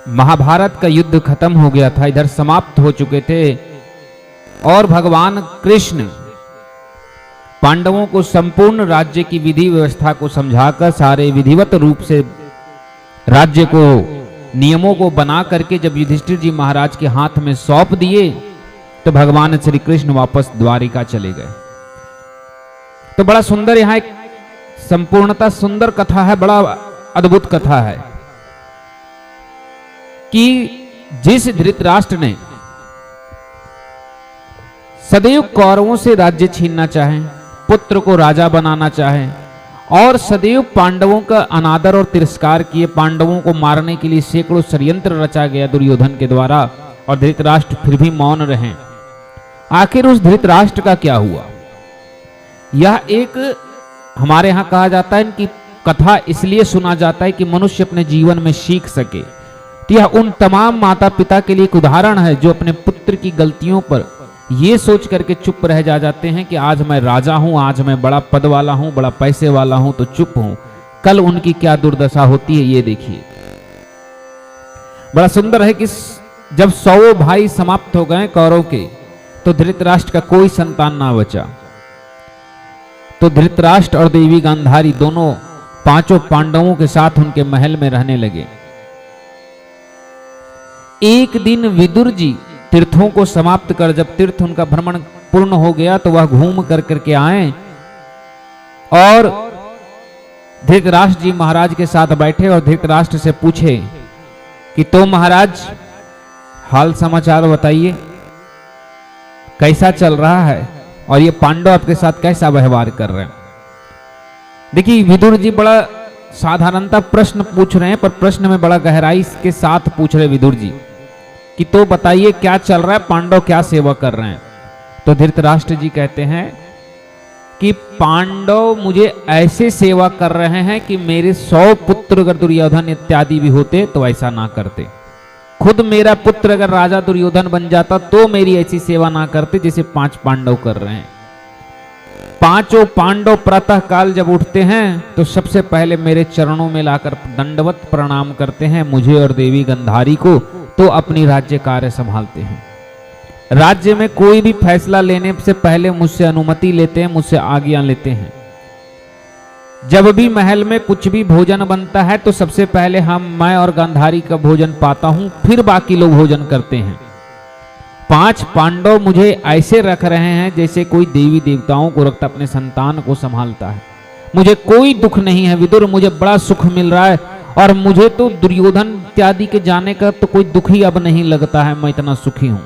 महाभारत का युद्ध खत्म हो गया था, इधर समाप्त हो चुके थे और भगवान कृष्ण पांडवों को संपूर्ण राज्य की विधि व्यवस्था को समझाकर सारे विधिवत रूप से राज्य को नियमों को बना करके जब युधिष्ठिर जी महाराज के हाथ में सौंप दिए तो भगवान श्री कृष्ण वापस द्वारिका चले गए। तो बड़ा सुंदर यहां एक संपूर्णता सुंदर कथा है, बड़ा अद्भुत कथा है कि जिस धृतराष्ट्र ने सदैव कौरवों से राज्य छीनना चाहे, पुत्र को राजा बनाना चाहे और सदैव पांडवों का अनादर और तिरस्कार किए, पांडवों को मारने के लिए सैकड़ों षड्यंत्र रचा गया दुर्योधन के द्वारा और धृतराष्ट्र फिर भी मौन रहे। आखिर उस धृतराष्ट्र का क्या हुआ? यह एक हमारे यहां कहा जाता है इनकी कथा इसलिए सुना जाता है कि मनुष्य अपने जीवन में सीख सके। तो यह उन तमाम माता पिता के लिए एक उदाहरण है जो अपने पुत्र की गलतियों पर ये सोच करके चुप रह जाते हैं कि आज मैं राजा हूं, आज मैं बड़ा पद वाला हूं, बड़ा पैसे वाला हूं तो चुप हूं, कल उनकी क्या दुर्दशा होती है ये देखिए। बड़ा सुंदर है कि जब 100 भाई समाप्त हो गए कौरव के तो धृतराष्ट्र का कोई संतान ना बचा। तो धृतराष्ट्र और देवी गांधारी दोनों पांचों पांडवों के साथ उनके महल में रहने लगे। एक दिन विदुर जी तीर्थों को समाप्त कर जब तीर्थ उनका भ्रमण पूर्ण हो गया तो वह घूम कर करके आए और धृतराष्ट्र जी महाराज के साथ बैठे और धृतराष्ट्र से पूछे कि तो महाराज हाल समाचार बताइए, कैसा चल रहा है और ये पांडव आपके साथ कैसा व्यवहार कर रहे हैं। देखिए विदुर जी बड़ा साधारणता प्रश्न पूछ रहे हैं पर प्रश्न में बड़ा गहराई के साथ पूछ रहे विदुर जी कि तो बताइए क्या चल रहा है, पांडव क्या सेवा कर रहे हैं। तो धृतराष्ट्र जी कहते हैं कि पांडव मुझे ऐसे सेवा कर रहे हैं कि मेरे 100 पुत्र अगर दुर्योधन इत्यादि भी होते तो ऐसा ना करते। खुद मेरा पुत्र अगर राजा दुर्योधन बन जाता तो मेरी ऐसी सेवा ना करते जैसे 5 पांडव कर रहे हैं। पांचों पांडव प्रातः काल जब उठते हैं तो सबसे पहले मेरे चरणों में लाकर दंडवत प्रणाम करते हैं मुझे और देवी गंधारी को, तो अपनी राज्य कार्य संभालते हैं। राज्य में कोई भी फैसला लेने से पहले मुझसे अनुमति लेते हैं, मुझसे आज्ञा लेते हैं। जब भी महल में कुछ भी भोजन बनता है तो सबसे पहले मैं और गांधारी का भोजन पाता हूं, फिर बाकी लोग भोजन करते हैं। 5 पांडव मुझे ऐसे रख रहे हैं जैसे कोई देवी देवताओं को रखता अपने संतान को संभालता है। मुझे कोई दुख नहीं है विदुर, मुझे बड़ा सुख मिल रहा है और मुझे तो दुर्योधन इत्यादि के जाने का तो कोई दुख ही अब नहीं लगता है, मैं इतना सुखी हूं।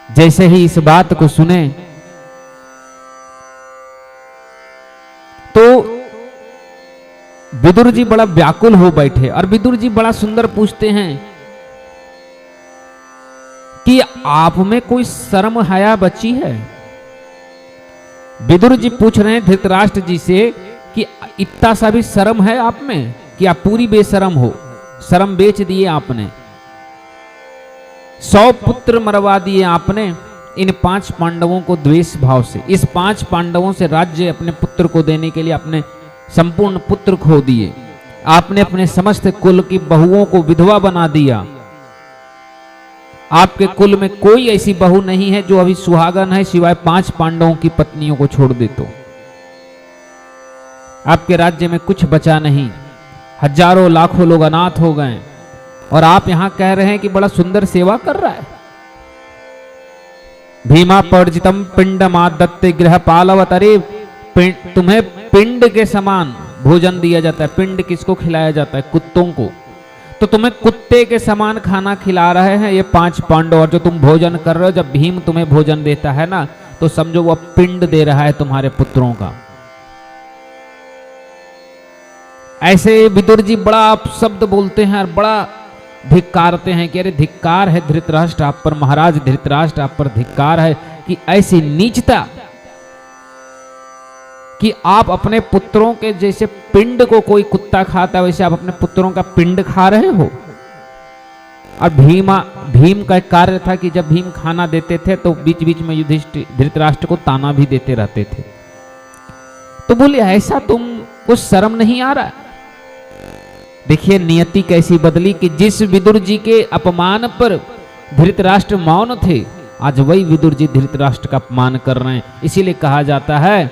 जैसे ही इस बात को सुने तो विदुर जी बड़ा व्याकुल हो बैठे और विदुर जी बड़ा सुंदर पूछते हैं कि आप में कोई शर्म हया बची है। विदुर जी पूछ रहे हैं धृतराष्ट्र जी से कि इतना सा भी शर्म है आप में कि आप पूरी बेशरम हो, शर्म बेच दिए आपने, 100 पुत्र मरवा दिए आपने इन 5 पांडवों को द्वेष भाव से। इस 5 पांडवों से राज्य अपने पुत्र को देने के लिए अपने संपूर्ण पुत्र खो दिए। आपने अपने समस्त कुल की बहुओं को विधवा बना दिया। आपके कुल में कोई ऐसी बहू नहीं है जो अभी सुहागन है सिवाय 5 पांडवों की पत्नियों को छोड़ दे। तो आपके राज्य में कुछ बचा नहीं, हजारों लाखों लोग अनाथ हो गए और आप यहां कह रहे हैं कि बड़ा सुंदर सेवा कर रहा है। भीमा पर्जितम पिंड मादत्ते गृह पालवत, अरे तुम्हें पिंड के समान भोजन दिया जाता है। पिंड किसको खिलाया जाता है? कुत्तों को। तो तुम्हें कुत्ते के समान खाना खिला रहे हैं ये 5 पांडव और जो तुम भोजन कर रहे हो, जब भीम तुम्हें भोजन देता है ना तो समझो वो पिंड दे रहा है तुम्हारे पुत्रों का। ऐसे विदुर जी बड़ा शब्द बोलते हैं और बड़ा धिक्कारते हैं कि अरे धिक्कार है धृतराष्ट्र आप पर, महाराज धृतराष्ट्र आप पर धिक्कार है कि ऐसी नीचता कि आप अपने पुत्रों के जैसे पिंड को कोई कुत्ता खाता है वैसे आप अपने पुत्रों का पिंड खा रहे हो। और भीम का एक कार्य था कि जब भीम खाना देते थे तो बीच बीच में युधिष्ठिर धृतराष्ट्र को ताना भी देते रहते थे तो बोले ऐसा तुम कुछ शर्म नहीं आ रहा? देखिए नियति कैसी बदली कि जिस विदुर जी के अपमान पर धृतराष्ट्र मौन थे, आज वही विदुर जी धृतराष्ट्र का अपमान कर रहे हैं। इसीलिए कहा जाता है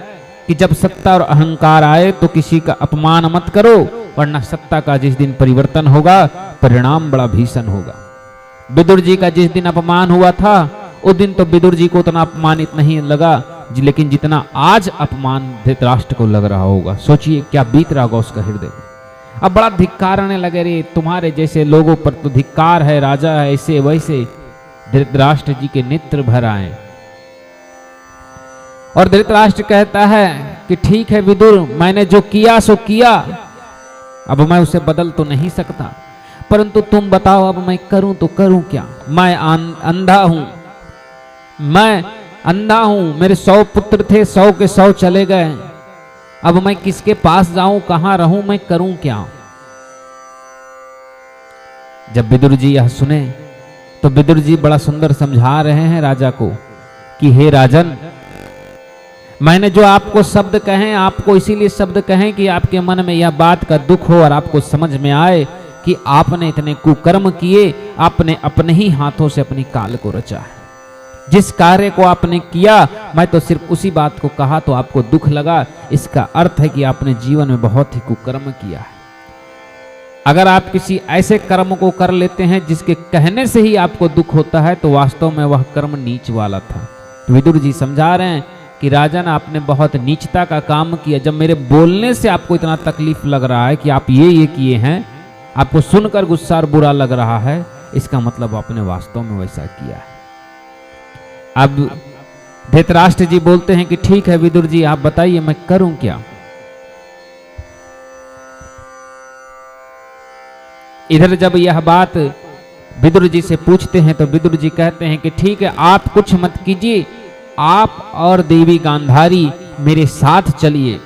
कि जब सत्ता और अहंकार आए तो किसी का अपमान मत करो, वरना सत्ता का जिस दिन परिवर्तन होगा परिणाम बड़ा भीषण होगा। विदुर जी का जिस दिन अपमान हुआ था उस दिन तो विदुर जी को उतना अपमानित नहीं लगा, लेकिन जितना आज अपमान धृतराष्ट्र को लग रहा होगा, सोचिए क्या बीत रहा होगा उसका हृदय। अब बड़ा धिक्कार आने लगे, रे तुम्हारे जैसे लोगों पर तो धिक्कार है, राजा है ऐसे वैसे। धृतराष्ट्र जी के नेत्र भर आए और धृतराष्ट्र कहता है कि ठीक है विदुर, मैंने जो किया सो किया, अब मैं उसे बदल तो नहीं सकता, परंतु तुम बताओ अब मैं करूं तो करूं क्या? मैं अंधा हूं, मैं अंधा हूं, मेरे 100 पुत्र थे, 100 के 100 चले गए, अब मैं किसके पास जाऊं, कहां रहूं, मैं करूं क्या? जब विदुर जी यह सुने तो विदुर जी बड़ा सुंदर समझा रहे हैं राजा को कि हे राजन, मैंने जो आपको शब्द कहे, आपको इसीलिए शब्द कहे कि आपके मन में यह बात का दुख हो और आपको समझ में आए कि आपने इतने कुकर्म किए, आपने अपने ही हाथों से अपनी काल को रचा है। जिस कार्य को आपने किया, मैं तो सिर्फ उसी बात को कहा तो आपको दुख लगा, इसका अर्थ है कि आपने जीवन में बहुत ही कुकर्म किया है। अगर आप किसी ऐसे कर्म को कर लेते हैं जिसके कहने से ही आपको दुख होता है, तो वास्तव में वह कर्म नीच वाला था। विदुर जी समझा रहे हैं कि राजन, आपने बहुत नीचता का काम किया। जब मेरे बोलने से आपको इतना तकलीफ लग रहा है कि आप ये किए हैं, आपको सुनकर गुस्सा और बुरा लग रहा है, इसका मतलब आपने वास्तव में वैसा किया है। अब धृतराष्ट्र जी बोलते हैं कि ठीक है विदुर जी, आप बताइए मैं करूं क्या? इधर जब यह बात विदुर जी से पूछते हैं तो विदुर जी कहते हैं कि ठीक है, आप कुछ मत कीजिए, आप और देवी गांधारी मेरे साथ चलिए।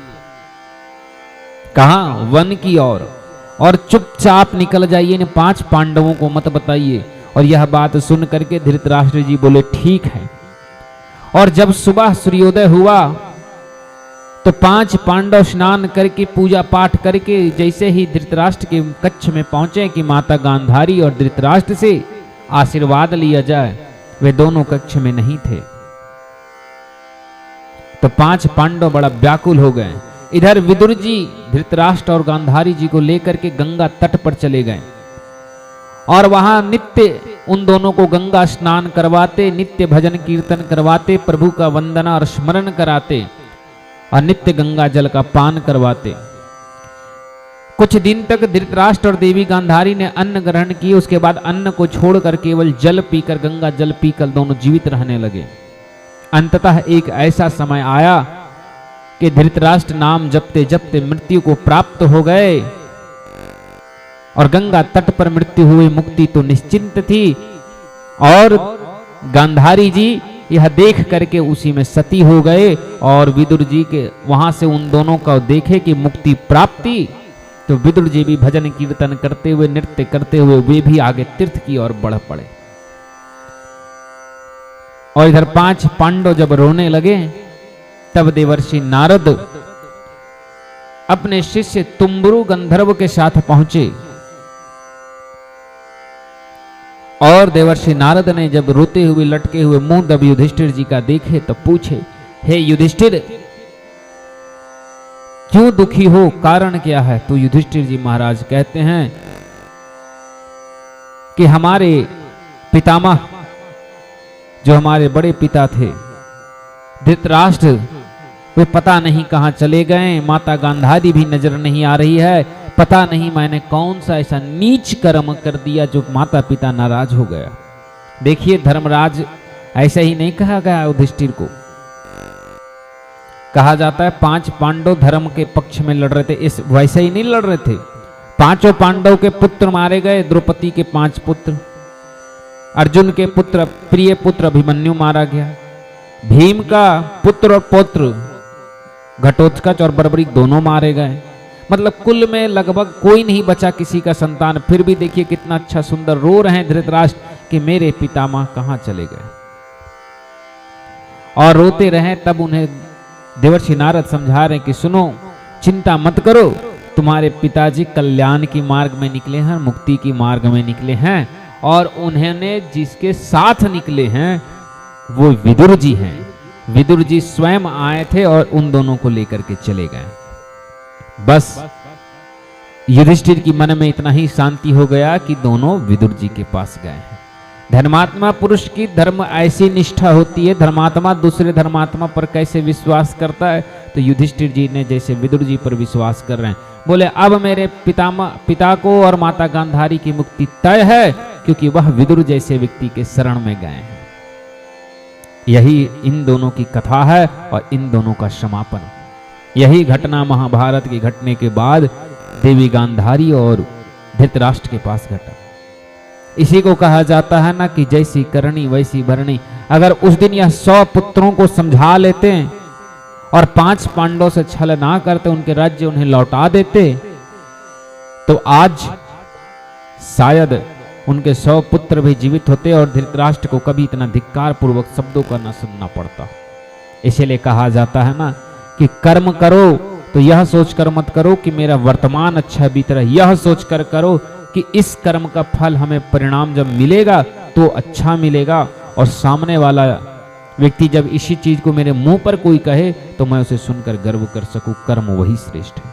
कहां? वन की ओर, और चुपचाप निकल जाइए, इन 5 पांडवों को मत बताइए। और यह बात सुन करके धृतराष्ट्र जी बोले ठीक है। और जब सुबह सूर्योदय हुआ तो 5 पांडव स्नान करके पूजा पाठ करके जैसे ही धृतराष्ट्र के कक्ष में पहुंचे कि माता गांधारी और धृतराष्ट्र से आशीर्वाद लिया जाए, वे दोनों कक्ष में नहीं थे। तो 5 पांडव बड़ा व्याकुल हो गए। इधर विदुर जी धृतराष्ट्र और गांधारी जी को लेकर के गंगा तट पर चले गए और वहां नित्य उन दोनों को गंगा स्नान करवाते, नित्य भजन कीर्तन करवाते, प्रभु का वंदना और स्मरण कराते और नित्य गंगा जल का पान करवाते। कुछ दिन तक धृतराष्ट्र और देवी गांधारी ने अन्न ग्रहण किए, उसके बाद अन्न को छोड़कर केवल जल पीकर, गंगा जल पीकर दोनों जीवित रहने लगे। अंततः एक ऐसा समय आया कि धृतराष्ट्र नाम जपते जपते मृत्यु को प्राप्त हो गए और गंगा तट पर मृत्यु हुई, मुक्ति तो निश्चिंत थी। और गांधारी जी यह देख करके उसी में सती हो गए और विदुर जी के वहां से उन दोनों का देखे कि मुक्ति प्राप्ति, तो विदुर जी भी भजन कीर्तन करते हुए, नृत्य करते हुए वे भी आगे तीर्थ की ओर बढ़ पड़े। और इधर 5 पांडव जब रोने लगे तब देवर्षि नारद अपने शिष्य तुम्बरु गंधर्व के साथ पहुंचे और देवर्षि नारद ने जब रोते हुए लटके हुए मुंह जब युधिष्ठिर जी का देखे तो पूछे, हे युधिष्ठिर, क्यों दुखी हो, कारण क्या है? तो युधिष्ठिर जी महाराज कहते हैं कि हमारे पितामह, जो हमारे बड़े पिता थे धृतराष्ट्र, वे पता नहीं कहां चले गए, माता गांधारी भी नजर नहीं आ रही है, पता नहीं मैंने कौन सा ऐसा नीच कर्म कर दिया जो माता पिता नाराज हो गया। देखिए धर्मराज ऐसा ही नहीं कहा गया युधिष्ठिर को, कहा जाता है 5 पांडव धर्म के पक्ष में लड़ रहे थे, इस वैसे ही नहीं लड़ रहे थे। 5 पांडव के पुत्र मारे गए, द्रौपदी के 5 पुत्र, अर्जुन के पुत्र प्रिय पुत्र अभिमन्यु मारा गया, भीम का पुत्र और पौत्र घटोत्कच और बर्बरीक दोनों मारे गए। मतलब कुल में लगभग कोई नहीं बचा किसी का संतान। फिर भी देखिए कितना अच्छा सुंदर रो रहे हैं धृतराष्ट्र कि मेरे पितामह कहां चले गए। और रोते रहे तब उन्हें देवर्षि नारद समझा रहे कि सुनो, चिंता मत करो, तुम्हारे पिताजी कल्याण की मार्ग में निकले हैं, मुक्ति की मार्ग में निकले हैं, और उन्होंने जिसके साथ निकले हैं वो विदुर जी हैं। विदुर जी स्वयं आए थे और उन दोनों को लेकर के चले गए। बस युधिष्ठिर की मन में इतना ही शांति हो गया कि दोनों विदुर जी के पास गए हैं। धर्मात्मा पुरुष की धर्म ऐसी निष्ठा होती है, धर्मात्मा दूसरे धर्मात्मा पर कैसे विश्वास करता है, तो युधिष्ठिर जी ने जैसे विदुर जी पर विश्वास कर रहे हैं। बोले अब मेरे पिता को और माता गांधारी की मुक्ति तय है, क्योंकि वह विदुर जैसे व्यक्ति के शरण में गए हैं। यही इन दोनों की कथा है और इन दोनों का समापन। यही घटना महाभारत की घटने के बाद देवी गांधारी और धृतराष्ट्र के पास घटा। इसी को कहा जाता है ना कि जैसी करनी वैसी भरनी। अगर उस दिन यह 100 पुत्रों को समझा लेते और 5 पांडवों से छल ना करते, उनके राज्य उन्हें लौटा देते, तो आज शायद उनके 100 पुत्र भी जीवित होते और धृतराष्ट्र को कभी इतना धिक्कार पूर्वक शब्दों का न सुनना पड़ता। इसीलिए कहा जाता है ना कि कर्म करो तो यह सोचकर मत करो कि मेरा वर्तमान अच्छा बीत रहा है, यह सोचकर करो कि इस कर्म का फल हमें परिणाम जब मिलेगा तो अच्छा मिलेगा, और सामने वाला व्यक्ति जब इसी चीज को मेरे मुंह पर कोई कहे तो मैं उसे सुनकर गर्व कर सकूं। कर्म वही श्रेष्ठ है।